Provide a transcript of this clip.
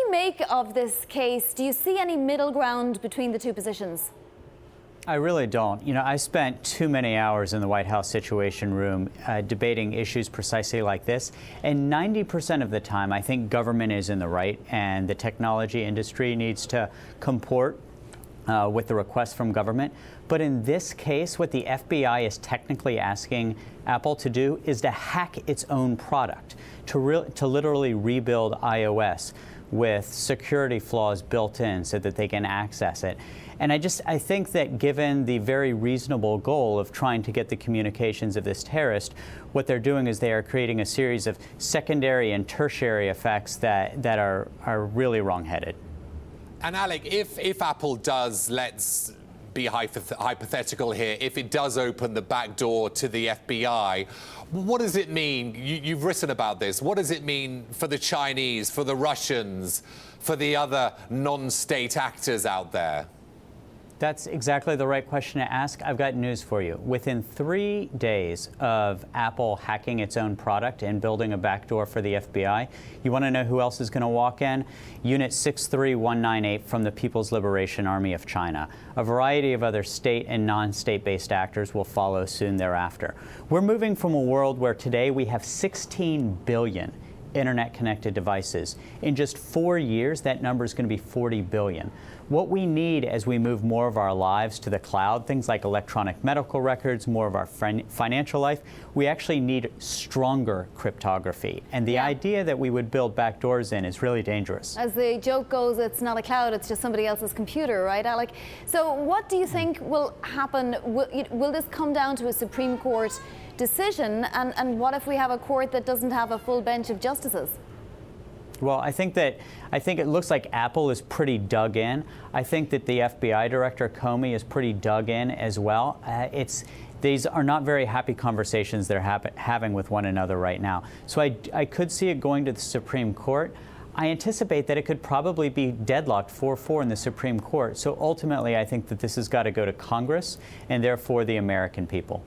you make of this case? Do you see any middle ground between the two positions? I really don't. I spent too many hours in the White House Situation Room debating issues precisely like this. And 90% of the time, I think government is in the right and the technology industry needs to comport with the request from government. But in this case, what the FBI is technically asking Apple to do is to hack its own product, to literally rebuild iOS with security flaws built in so that they can access it. And I think that given the very reasonable goal of trying to get the communications of this terrorist, what they're doing is they are creating a series of secondary and tertiary effects that are really wrong-headed. And Alec, if Apple does, let's be hypothetical here, if it does open the back door to the FBI, what does it mean? You've written about this. What does it mean for the Chinese, for the Russians, for the other non-state actors out there? That's exactly the right question to ask. I've got news for you. Within 3 days of Apple hacking its own product and building a backdoor for the FBI, you want to know who else is going to walk in? Unit 63198 from the People's Liberation Army of China. A variety of other state and non-state-based actors will follow soon thereafter. We're moving from a world where today we have 16 billion internet-connected devices. In just 4 years, that number is going to be 40 billion. What we need as we move more of our lives to the cloud, things like electronic medical records, more of our financial life, we actually need stronger cryptography. And the idea that we would build backdoors in is really dangerous. As the joke goes, it's not a cloud, it's just somebody else's computer, right, Alec? So what do you think will happen? Will this come down to a Supreme Court decision? And what if we have a court that doesn't have a full bench of justices? Well, I think it looks like Apple is pretty dug in. I think that the FBI director, Comey, is pretty dug in as well. These are not very happy conversations they're having with one another right now. So I could see it going to the Supreme Court. I anticipate that it could probably be deadlocked 4-4 in the Supreme Court. So ultimately, I think that this has got to go to Congress and therefore the American people.